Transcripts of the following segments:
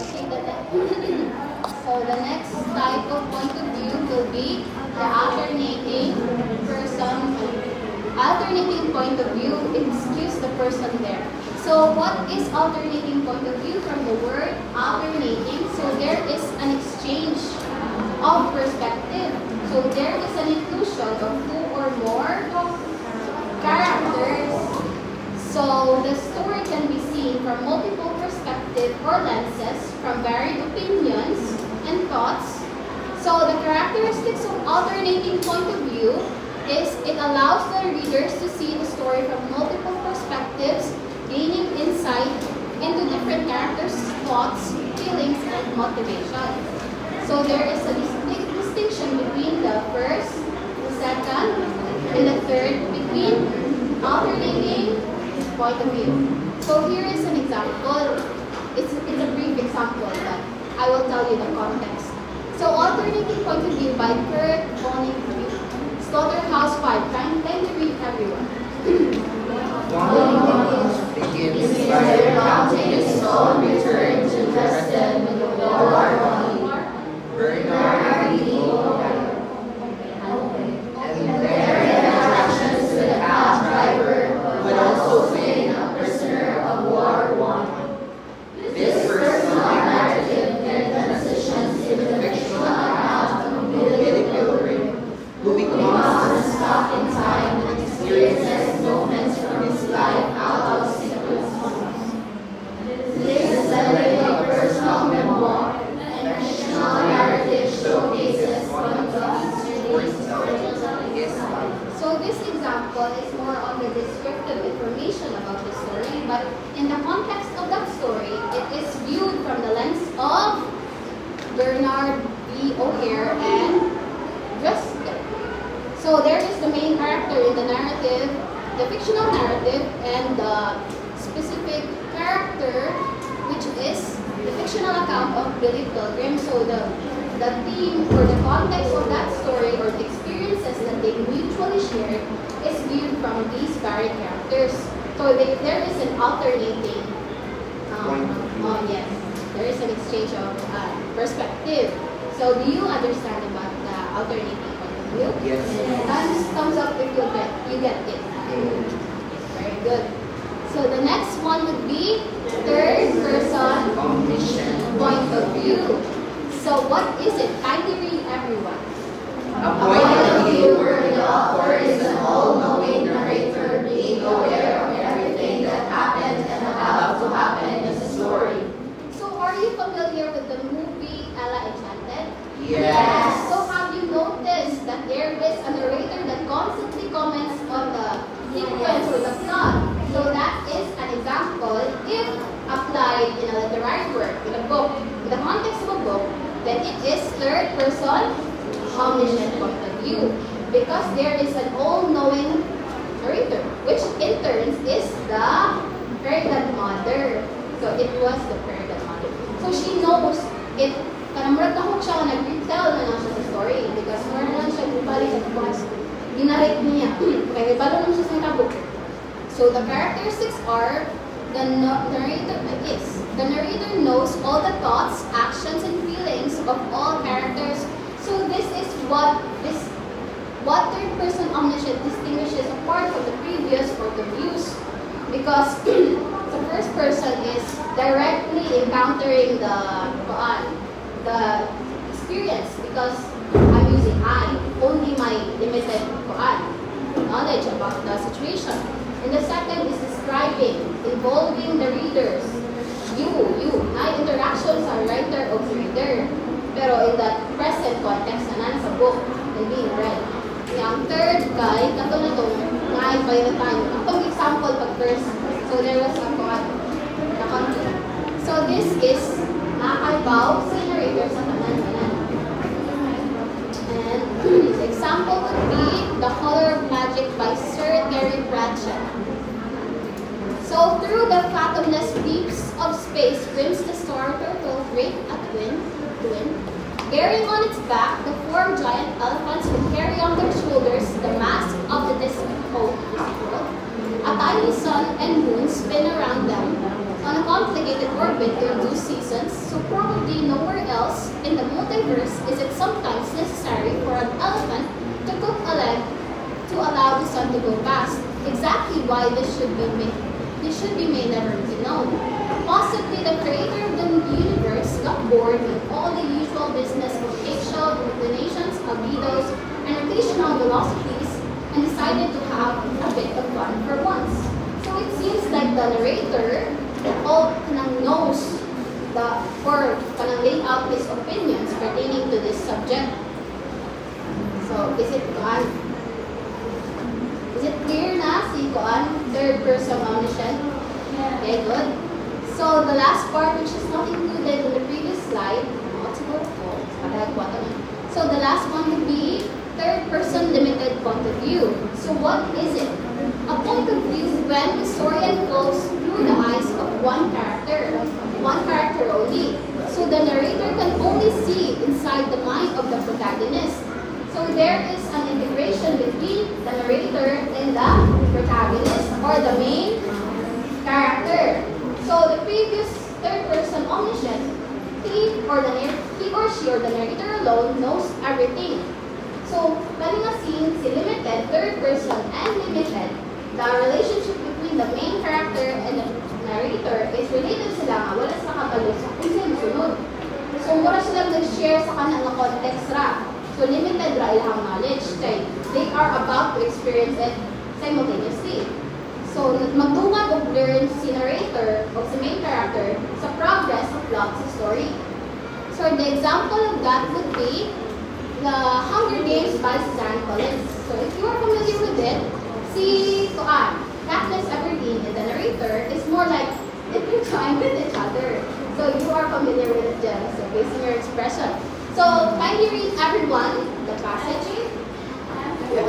Okay, so the next type of point of view will be the alternating person. Alternating point of view, excuse the person there. So what is alternating point of view? From the word alternating, so there is an exchange of perspective. So there is an inclusion of two or more characters. So the story can be seen from multiple perspectives or lenses, from varied opinions and thoughts. So the characteristics of alternating point of view is it allows the readers to see the story from multiple perspectives, gaining insight into different characters' thoughts, feelings, and motivation. So there is a distinction between the first, the second, and the third between alternating point of view. So here is an example. It's a brief example, but I will tell you the context. So alternating point of view by Kurt Vonnegut. Slaughterhouse-Five. Time to read, everyone. One begins by recounting his own return to Dresden with the war, Bernard and their interactions with the cab driver, but also being a prisoner of war one. This personal narrative then transitions into the fictional account of Billy Pilgrim, who becomes unstuck in time and experiences moments from his life out of sequence. This is a living personal memoir, and fictional narrative showcases one of the So this example is more on the descriptive information about the story, but in the context of that story, it is viewed from the lens of Bernard B. O'Hare and Dresden. So there is the main character in the narrative, the fictional narrative, and the specific character, which is the fictional account of Billy Pilgrim. So the theme or the context of that story or the experiences that they mutually shared is viewed from these varied characters. So there is an alternating, yes, there is an exchange of perspective. So do you understand about the alternating point of view? Yes. Thumbs up if you get it. Very good. So the next one would be third person point of view. So what is it? Kindly read, everyone. A point of view where the author is an all-knowing narrator being aware of everything that happened and about to happen in the story. So are you familiar with the movie Ella Enchanted? Yes. So have you noticed that there is a narrator that constantly comments on the sequence or the plot? So that is an example if applied in a literary work, in a book, in the context of a book, then it is third person omniscient point of view, because there is an all-knowing narrator, which in turn is the fairy godmother. So it was the fairy godmother. So she knows it. Kanamurag na siya nag-retell na lang siya sa story, because more lang siya balik sa bukas. Dinarate niya. Kaya ibalo lang siya sa tabok. So the characteristics are the narrator knows all the thoughts, actions, and feelings of all characters. So this is what third person omniscient distinguishes apart from the previous point of views, because the first person is directly encountering the experience, because I'm using only my limited knowledge about the situation. And the second is describing, involving the readers. My interactions are writer of reader. Pero in the present context na sa book and being read. Yung third guy, katulad itong ngayon by the time. Itong example pag first. So there was a conflict. So this is nakaibaw sa narrator sa tanan-tanan. And the example would be The Color of Magic by Sir Terry Pratchett. So through the fathomless deeps of space swims the star turtle great at wind, bearing on its back the four giant elephants who carry on their shoulders the mask of the distant world. A tiny sun and moon spin around them on a complicated orbit during 2 seasons, so probably nowhere else in the multiverse is it sometimes necessary for an elephant to cook a leg to allow the sun to go past. Exactly why this should be may never be known. Possibly the creator of the universe got bored with all the usual business of eggshell inclinations, albedos, and rotational velocities, and decided to have a bit of fun for once. So it seems like the narrator all knows or laid out his opinions pertaining to this subject. So is it Kuan? Is it clear na si Kuan, third person omniscient? Okay, good. So the last part, which is not included in the previous slide, so the last one would be third person limited point of view. So what is it? A point of view is when the story unfolds through the eyes of one character only. So the narrator can only see inside the mind of the protagonist. So there is an integration between the narrator and the protagonist or the main character. So the previous third person omniscient, he or she or the narrator alone knows everything. So, kanina scene, si limited, third person, and limited, the relationship between the main character and the narrator is related sila nga, wala sa kabalo sa kung sino sunod. So, mura silang nag-share sa kanang context ra. So, limited ra ilang knowledge. Kay they are about to experience it simultaneously. So, magdungag o learn si narrator o si main character sa progress of plot sa story. So, the example of that would be the Hunger Games by Suzanne Collins. So if you are familiar with it, si Katniss Everdeen, the narrator, is more like intertwined with each other. So you are familiar with it, Jen, so based on your expression. So kindly read everyone the passage. The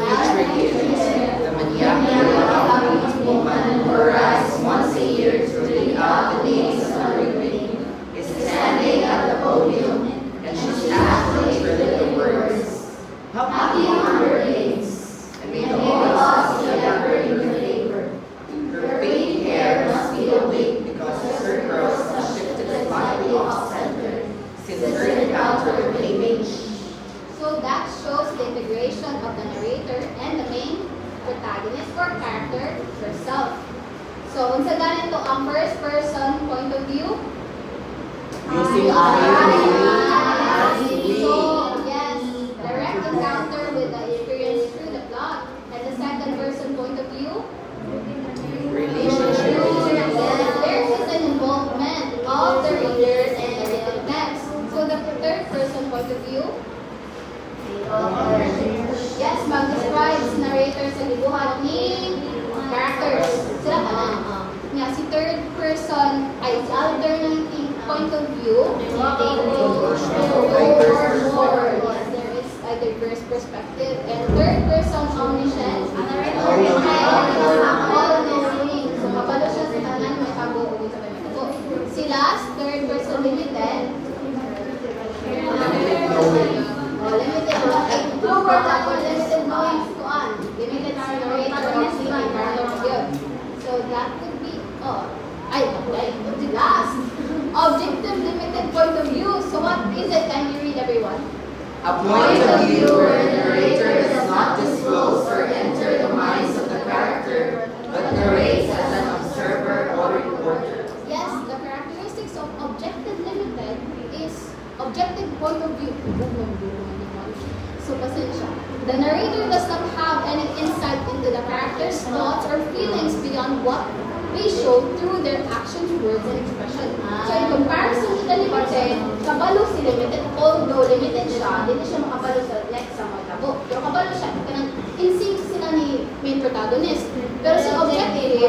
maniacal woman who arrives once a year to read out the names of her queen is standing at the podium, and she's actually written the words, "Happy Hunger Games," and may the laws be ever in your favor. Her faded hair must be a wig because her curls have shifted slightly off-center since her encounter with a mage. So that shows the integration of the narrator and the main protagonist or character herself. So, unsa ganito ang first person point of view? Using So, yes, direct encounter with the experience through the plot. And the second person point of view? relationship. Yes, there is an involvement of the reader and the written text. So, the third person point of view? Yes, mag-describe si narrator sa libuhan ni characters. Sila ka na. Nga, si third person ay alternating point of view. Yes, there is a diverse perspective. And third person omniscient. All knowing. So, kapalo siya sa tanan, may tago o sa may tago. Si last, third person limited. Limited knowing kuan. Limited narrator or sleeping character. So that could be the last. Objective limited point of view. So what is it? Can you read everyone? A point of view where the narrator does not disclose or enter the minds of the character, but narrates as an observer or reporter. Yes, the characteristics of objective limited is objective point of view. So, pasensya. The narrator does not have any insight into the character's thoughts or feelings beyond what they show through their actions, words, and expression. So, in comparison to the limited, kabalo si limited, although limited siya, hindi siya makabalo sa next sa mga tabo. Pero kabalo siya, kanang in sync sila ni main protagonist. Pero sa objective,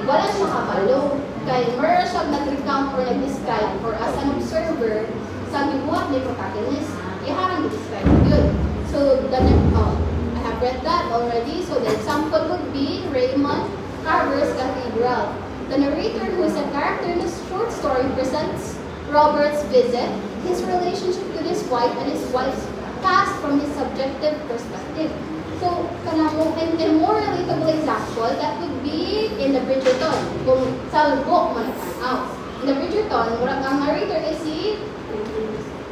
wala siya kabalo. Kaya meron siya nag-recount or nag-describe for as an observer sa gibuhat ni protagonist. Iharang i-describe yun. So, I have read that already. So, the example would be Raymond Carver's Cathedral. The narrator, who is a character in a short story, presents Robert's visit, his relationship with his wife, and his wife's past from his subjective perspective. So, in more relatable example, that would be in the Bridgerton, kung sa book man out. In the Bridgerton, murag ang narrator is si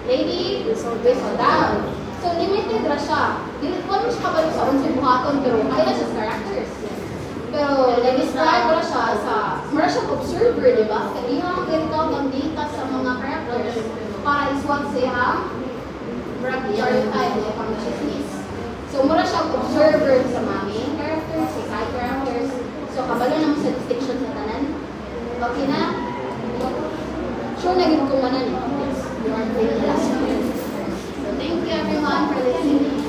Lady Whistledown. So, limited ra siya. Dili ko naman siya kabalo sa unsay buhaton, pero kaya siya sa characters. Pero, nag-describe ra siya sa, mura siyang observer, di ba? Kaya iyang ganito ng data sa mga characters para iswat siya stereotype niya pang chismis. So, mura siyang observer sa mga main characters, sa side characters. So, kabalo naman sa distinction sa tanan. Okay na? Sure na yun kung manan. Yes, you are the last one. So, thank you everyone for listening.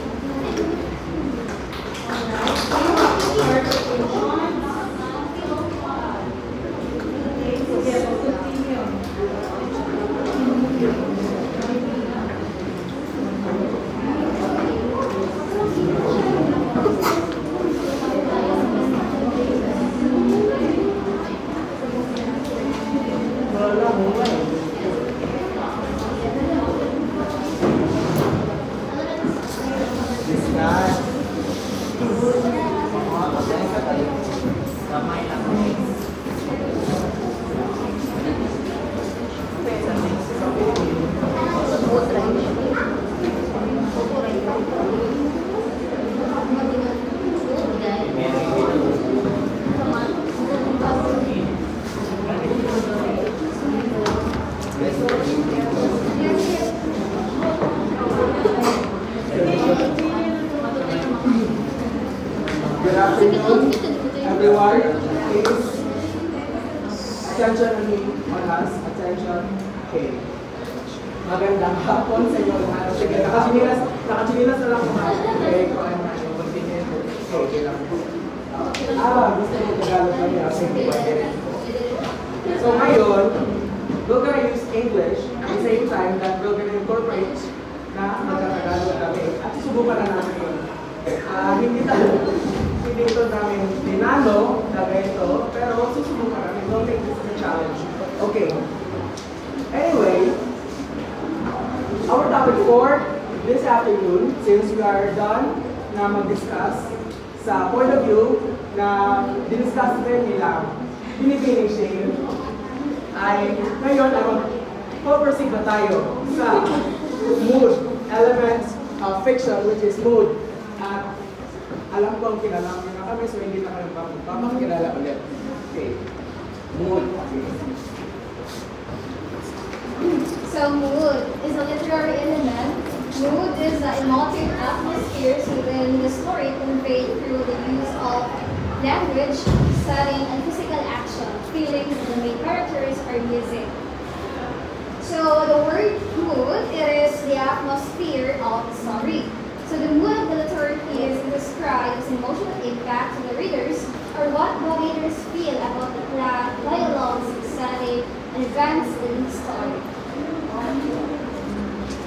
Good afternoon, everyone. Please, attention on us. Attention. Okay. Magandang hapon sa inyo lahat. Sige, nakachinilas na lang mga. Okay, kung ano na yung continue. Okay lang. Gusto niyo Tagalog lang yun. Okay, so ngayon, we're gonna use English at the same time that we're gonna incorporate na magkatagalog kami. At susubukan na namin yun. Hindi ito namin tinalo na ito, pero susubukan namin. Don't take this as a challenge. Okay. Anyway, our topic for this afternoon, since we are done na mag-discuss sa point of view na diniscuss din nila, binibining Shane, ay ngayon ay mag-proceed na tayo sa mood, elements of fiction, which is mood. At alam ko ang kinalaman nyo na kami, so hindi na kayo papakilala ulit. Okay. Mood. So mood is a literary element. Mood is the emotive atmosphere within the story conveyed through the use of language, setting, and physical action, feelings the main characters are using. So the word mood, it is the atmosphere of the story. So the mood of the literary piece describes emotional impact to the readers, or what the readers feel about the plot, dialogues, setting, and events in the story.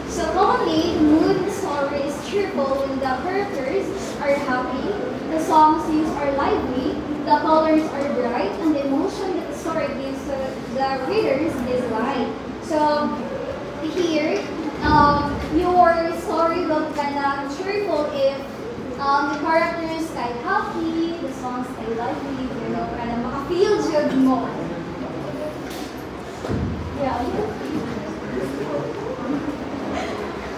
So commonly, the mood in the story is cheerful when the characters are happy, the songs used are lively, the colors are bright, and the emotion that the story gives to the readers is light. So here, your story will kind of cheerful if the characters kind of happy, the songs kind of lively, you know, kind of maka-feel good mo. Yeah.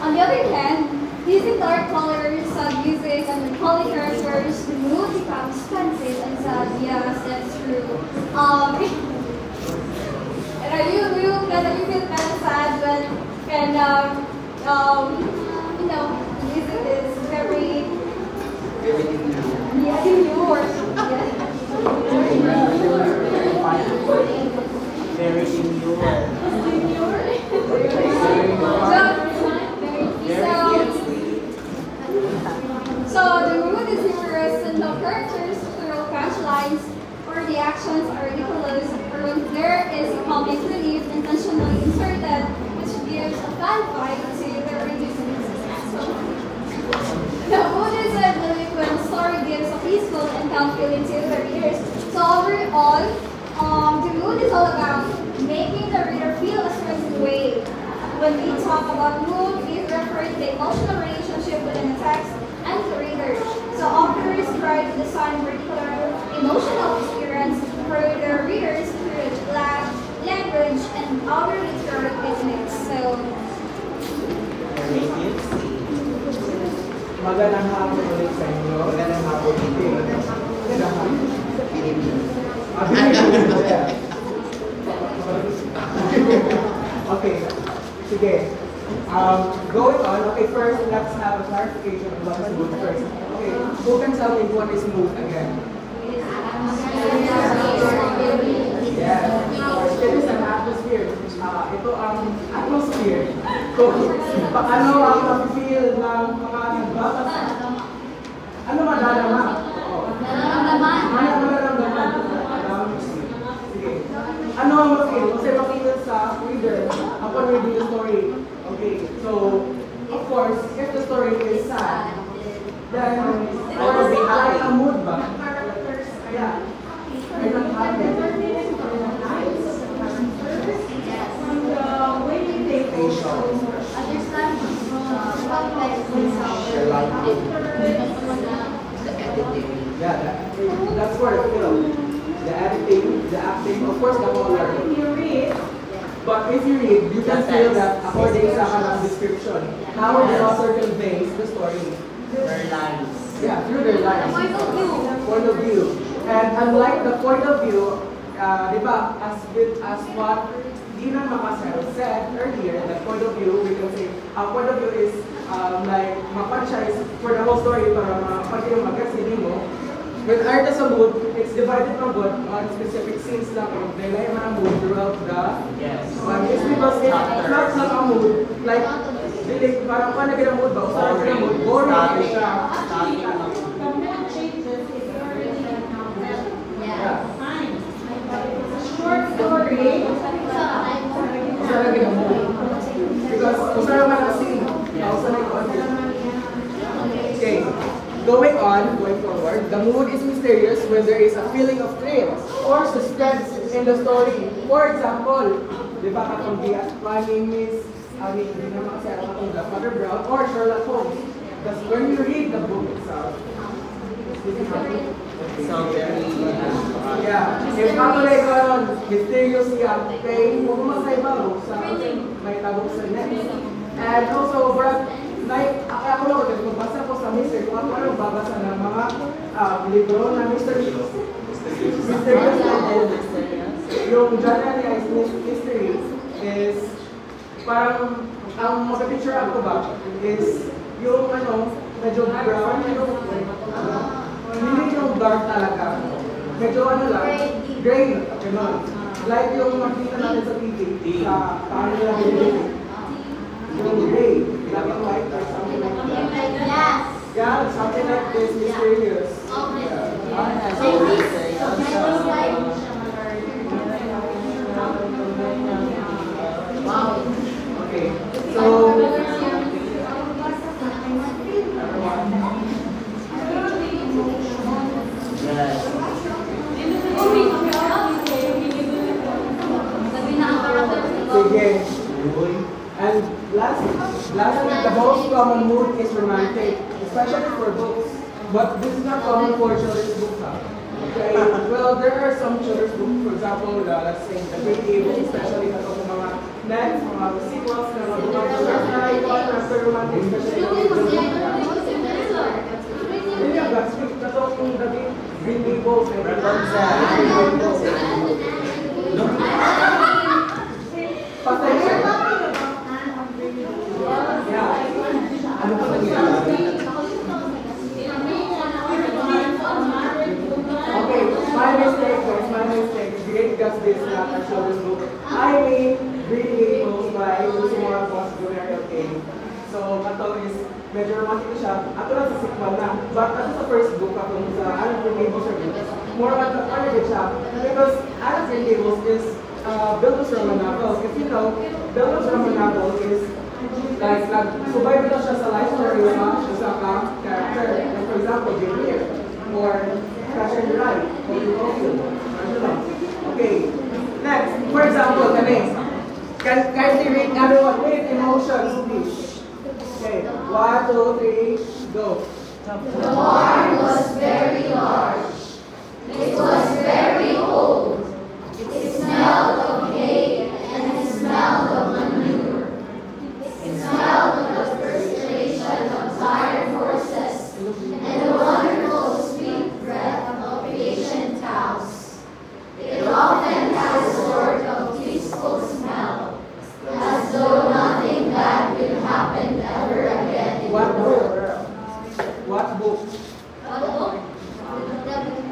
On the other hand, using dark colors, sad music, and melancholy characters, the mood becomes pensive and sad. Yes, that's true. And you feel kind of sad when you know, music is very demure. Very demure. So the mood is humorous and the characters through punchlines or the actions are ridiculous, or when there is a comic relief intentionally inserted, which gives a fun vibe to the readers. The mood is a relief when the story gives a peaceful and calm feeling to the readers. So overall, the mood is all about making the reader feel a certain way. When we talk about mood, we refer to the emotional relationship within the text and the reader. So authors try to design a particular emotional experience for the readers through knowledge and our literary techniques. So, Magandang hapon ulit sa inyo. Magandang hapon. Magandang hapon. Philippines. Okay, sige. Going on, okay, first, let's have a clarification of what is mood first. Okay, who can tell me what is mood again? Yes, it is an atmosphere. Ito ang atmosphere. Kung paano ang feel ng mga nagbabasa. Ano madadama? Mararamdaman. Sige. Ano ang ma-feel? Kasi ma-feel sa reader upon reading the story. Okay, so, of course, if the story is sad, then I will be high. Ang mood ba? Yeah. Are not happy. Yeah, that's for the film. The editing, the acting, of course, the whole learning. But if you read, you can feel that according sa kanang description, how the author conveys the story. Their lines. Yeah, through their lines. Point of view. And unlike the point of view, di ba, as what Dina Makasel said earlier, that point of view, we can say, point of view is like, mapansize for the whole story para mapati yung mag-gasili mo. With art as a mood, it's divided from good on specific scenes lang. Dahil yung mga mood throughout the it's because it's not a mood, like, parang paano naging mood ba? Parang naging mood, boring na siya. short story. Usa lagi ang mood. Because usa naman ang scene. Usa na yung Okay. Going forward, the mood is mysterious when there is a feeling of thrill or suspense in the story. For example, di ba katong my name is, hindi naman kasi katong Mother Brown or Sherlock Holmes. Because when you read the book itself, So very, yeah, if katulay ko nun, mysterious siya, kay huwag mo sa iba, sa may tabok sa next. And also, ako lang ko, magbasa ko sa mystery, kung ano babasa ng mga libro na mysterious. Mysterious novel. Yung genre niya is mystery is parang ang mag-picture ako ba is yung medyo brown, hindi yung dark talaga. Medyo lang, gray, gano'n. Like yung makita natin sa TV, sa paano nila binibig. Yung gray, like a white or something like that. Yes. Yeah, something like this, mysterious. Okay, so sige. And lastly, the most common mood is romantic, especially for books. But this is not common for children's books. Okay. Well, there are some children's books, for example, let's say the Great Evil, especially the mga next, mga sequels na mga romantic, especially Green Gables and Patay siya. Yeah. Ano pa nangyari? Okay, my mistake guys, my mistake. Great Gus this not our children's book. I mean Green Gables by Lucia Boss Julia K. So, ito is medyo romantic siya. Ato lang sa sequel na. But ito sa first book, ako sa Green Gables more on the part of siya. Because Green Gables is Bildung's Roman novel. If you know, Bildung's Roman novel is like subay lang siya sa life story ng mga character. Like for example, Jane Eyre or Catcher in the Rye or Tolkien. Okay. Next, for example, kindly read everyone with emotions, please. Okay, 1, 2, 3, go. The barn was very large. It was very old. It smelled of hay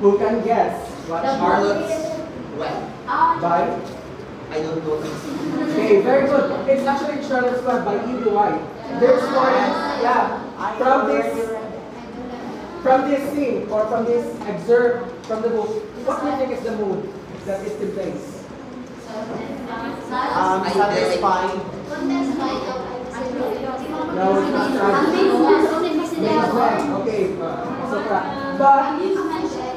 Who can guess what Charlotte's Web. by? I don't know this. Okay, very good. It's actually Charlotte's Web by E.B. White. There's story, yeah, from this scene or from this excerpt from the book. What do you think is the mood that it contains? Satisfying. No, it's not Charlotte. Okay, so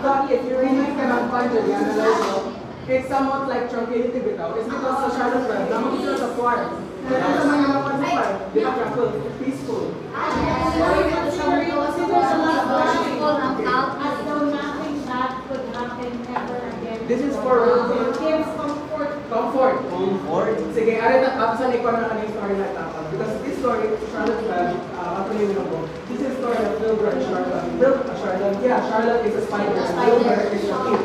but if you really cannot find it, you analyze it. It's somewhat like tranquility bitaw. It's because sa Charlotte Web, naman sila sa farm. Kaya naman yung naman sa farm, di ba tranquil, peaceful. This is for comfort. Sige, saan ikaw na kanina story na tapos? Because this story, Charlotte Web, actually you know, this is story of Wilbur and Charlotte. Charlotte is a spider, and Wilbur is a king.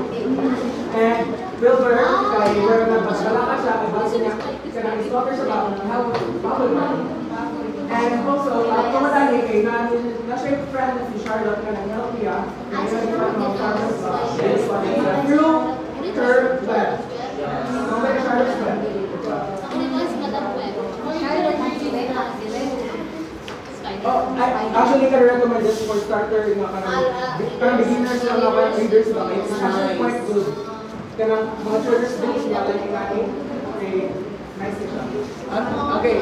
And Wilbur, kay Wilbur na basala ka siya, ay base niya, kanang-stalker siya ba, bawal ba? And also, kumadali kay na siya yung friend na si Charlotte ka nang help niya, na yung friend ng Charlotte ba, through her web. Kung may Charlotte's Web. Actually, can recommend this for starter, karang beginners lang mga readers ba, it's actually quite good. Kanang mga children's books, like ingani, okay, nice siya. Okay,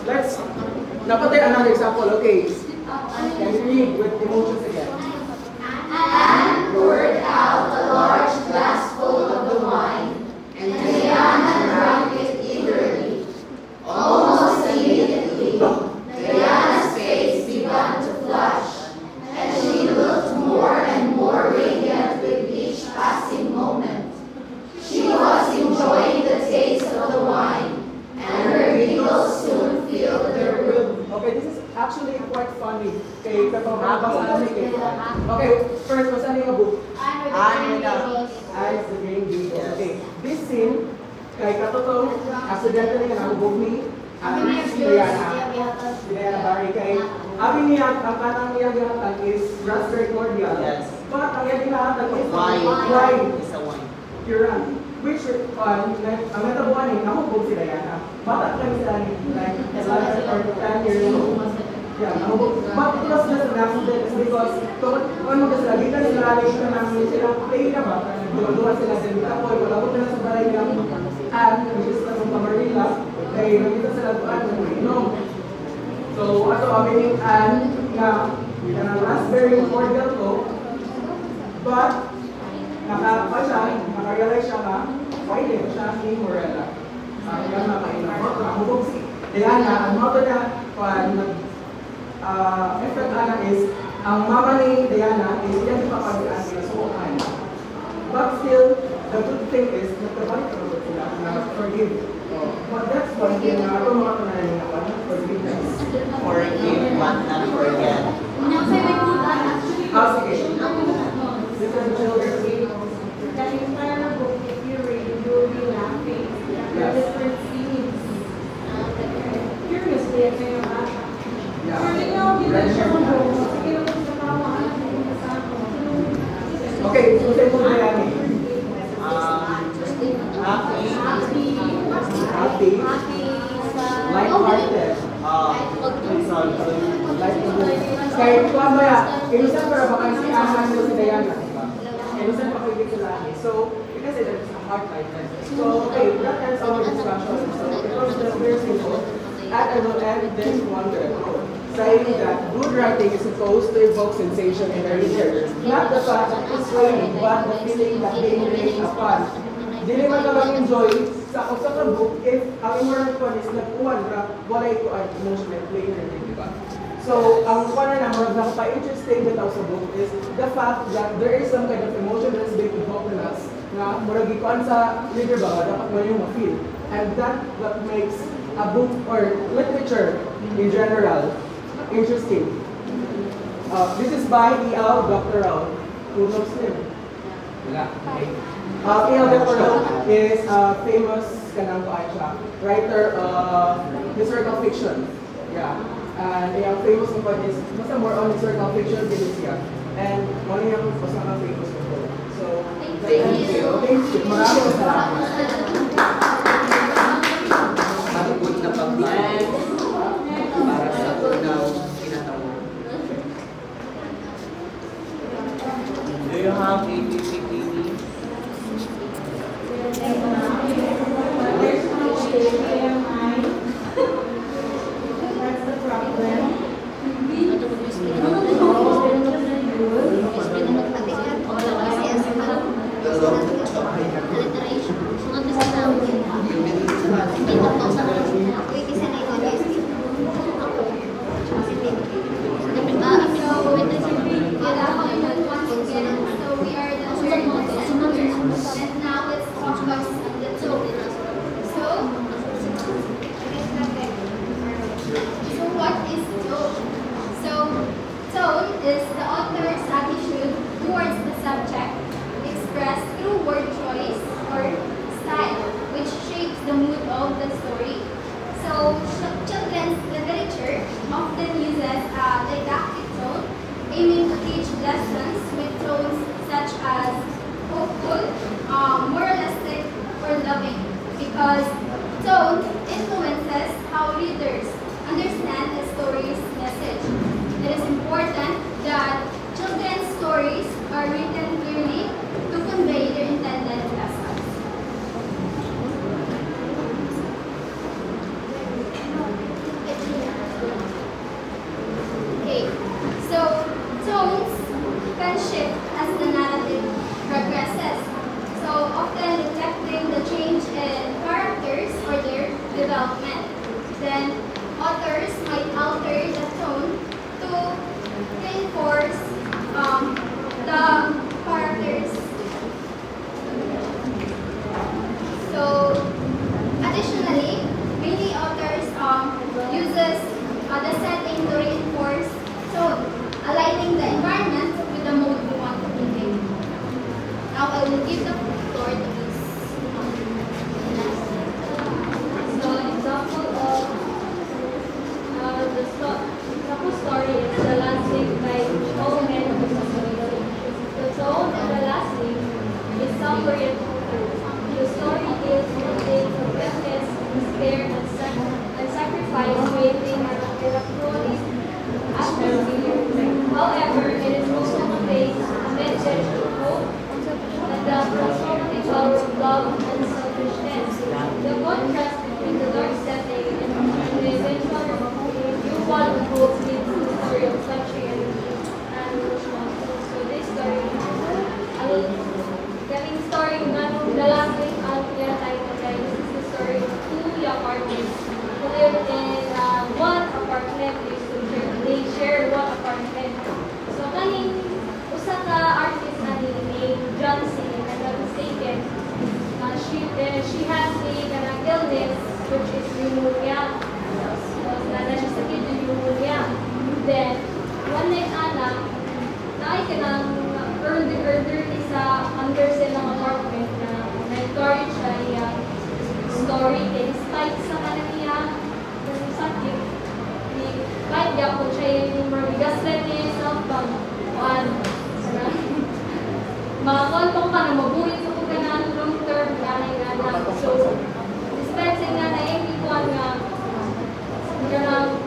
let's, napatay another example, okay. Can you read with emotions again? Anne poured out a large glass full of the wine, and Diana drank it eagerly. Almost immediately, Diana's face began to flush, and she looked more and more radiant with each passing moment. She was enjoying the taste of the wine, and her giggles soon filled the room. Okay, this is actually quite funny. Okay, okay, first, what's the name of the book? Eyes the Green Beagles. Okay, this scene, kay katotoo, accidentally na nabubog ni Diana Barry. Kay abi niya, ang kanang niya ginatan is raspberry cordial. Yes. But ang niya ginatan is Wine. It's a wine. Kiran. Which, ang natabuan ni, nahubog si Diana. Bata lang sila ni, like, 11 or 10 years old. Yeah, nahubog. But it was just an accident because, kung ano sila, di ka sila aling ka namin sila, play na ba? Duwa sila din, kapoy, wala ko na sa baray niya. And, which is sa Camarilla, kaya nakita sila doon, inom. So, ato amining Anne, na raspberry cordial ko, but, naka-realize siya na, violent siya ni Morella. Yan na kainamot, nakahubog si Diana. Ang motto niya, effect ana is, ang mama ni Diana is yan pa pag-ian nila sukuhan. But still, the good thing is, nagkabalik ka naman sila na forgive. But that's one thing na ito mga kanalan nila pa, forgiveness. Forgive but not forget. Sige. This is the children's book. That entire book, if you read, you will be laughing. There are different scenes. Curiously, at may bata. Pwede nyo, gilan siya kung buong. Sige lang sa tawa, anak mo yung kasama. Okay, so say po na yan eh. Happy. Light-hearted. Kaya kuha ba ya, inusan para baka si Ana nila si Diana. Inusan pa kayo dito lang. So, because it's a hard lightness. So, okay, that ends our discussion. So, it was just very simple. And I will end this wonder, saying that good writing is supposed to evoke sensation in the reader. Not the fact that it's raining, but the feeling that they relate upon. Dili man ka mag-enjoy sa usa ka book if ang imong one is nagkuhan ra wala ito ay emotional player, di ba? So, ang kuha na naman nakapa-interesting bitaw sa book is the fact that there is some kind of emotion that's being evoked in us na murag ikuan sa reader ba dapat mo yung ma-feel. And that what makes a book or literature in general interesting. This is by E.L. Doctorow. Who knows him? Wala. Okay. E.L. Doctorow is a famous writer of historical fiction. Yeah. And yung famous one is, basta more on historical fiction din siya. And one yung basta famous ko. So, Thank you. Maraming salamat. Malubot na pagkain para sa tunaw kinatawag. Do you have a PPTV? That's the problem. Is the author's attitude towards the subject expressed through word choice or style, which shapes the mood of the story. So, children's literature often uses a didactic tone, aiming to teach lessons with tones such as hopeful, moralistic, or loving, because tone influences how readers understand a story's message. It is important that children's stories are written clearly to convey their intended lessons. Okay, so tones can shift as the narrative progresses, so often reflecting the change in characters or their development. Then authors might alter the tone to reinforce the characters. So, additionally, many authors uses the setting to reinforce tone, aligning the environment with the mood we want to convey. Now, I will give the floor to Ms. So, example of the story is The Last Week by All Men of the The tone of The Last Week is somber. The story deals with the days of witness, despair, and sacrifice, creating a cruelly atmosphere. However, it is also conveys a message of hope and the transformative power of love and selfishness. The contrast between the dark setting and the eventual one goes leads to the story of country and so this story, I will getting story the last week I'll get a title guys. This is the story of two young artists who live in one apartment. They share one apartment. So kaning usa ka artist ani named John C. If I'm not mistaken, she has a illness which is pneumonia. Na siya sakit yung pneumonia. Then, one night naay ka ng early sa under silang apartment na na-encourage siya yung story. Kaya despite sa kanang niya, yung sakit, kahit niya po siya yung gaslet niya yung self-bang. Mga kontong ka na mabulit ko ka na long-term nga. So, despite sa nga na-emi ko nga karang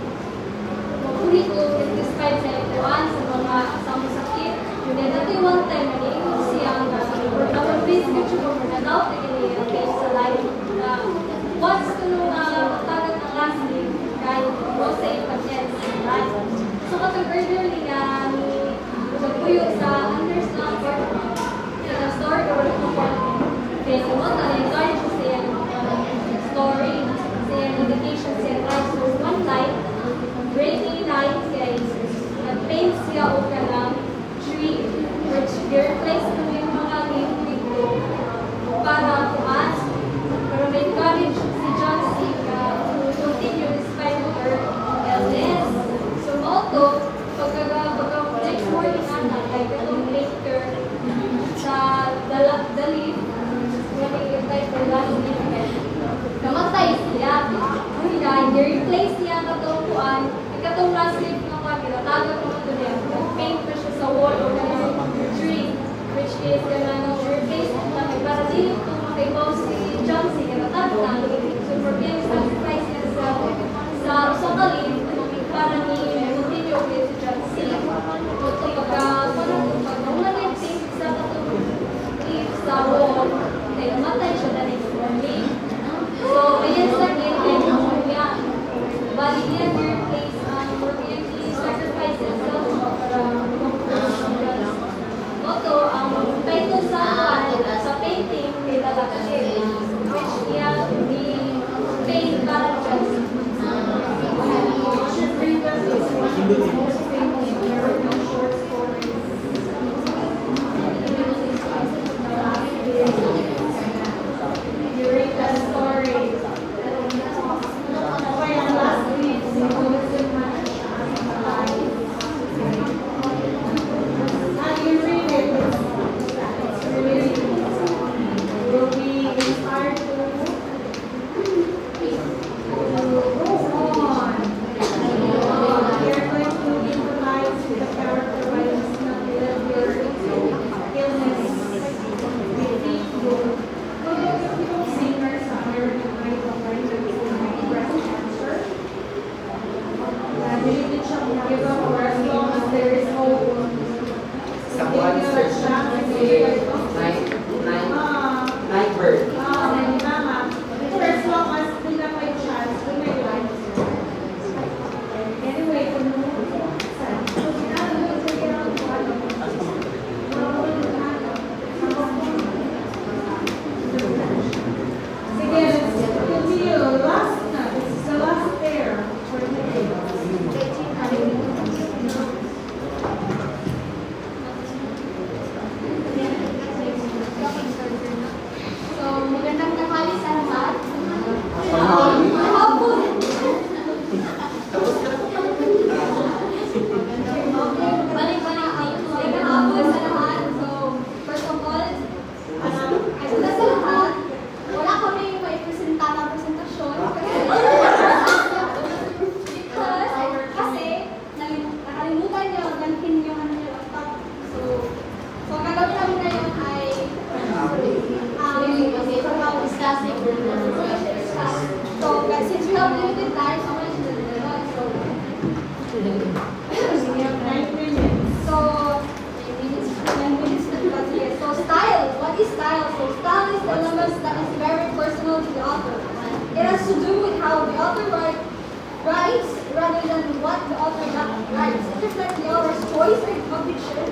mabulit ko despite sa ituan sa mga kasama sakit. Yun yan natin one time na niingon siya nga our base YouTube na daw tigil sa live na once ko nung tagat ng last week kahit mo sa ipagyan sa live. So katong earlier nga nagpuyo sa understand sa story or kaya sa mga na-encourage ko siya story siya dedication siya live. So one night rainy night guys nag-paint siya o ka ng tree which i-replace ko yung mga game dito para tumas pero may encourage si John C. to continue despite of her illness. So also pagka next morning like itong later sa the leaf when yung type of last week namatay siya. I-replace siya katong kuan katong last week nga kuan ginatago ko ito niya paint na siya sa wall of the tree which is ganang replace kami para di kay Boss si John C. Katatang so for being sacrifice sa usakalin para ni continue kay si John C. So pagka umalit sa katulog sa wall ay namatay siya na rin morning. So ayan sa akin ay niya bali niya replace for being sacrifice itself para Oto, ang title sa painting kay lalaki, which niya paint para just During the story. Okay, ang last week, si Wilson and you read it, it's really, you will be inspired to go on. You're going to improvise with the character by just not let your illness defeat you. Yung singer sa American Idol, right, that is having breast cancer. Hindi siya give up for as long as there is hope. Someone search Nightbird. For as long as nila may chance, we may life. Anyway, kung sige, let's continue. Last na. This is the last pair for today. So, magandang tanghali sa lahat. Tanghali? Hapon. Tapos ka na po. Balik-balik dito. Magandang hapon sa lahat. So, first of all, ay una sa lahat, wala kami may presenta na presentasyon. Kasi, nakalimutan niyo, gantin yung ano niyo laptop. So, ang gagawin namin ngayon ay discussing. So, since we have limited time, so much to do. So, 9 minutes na diba? Sige. So, style. What is style? So, style is the elements that is very personal to the author. It has to do with how the author writes rather than what the author writes. It reflects the author's choice of fiction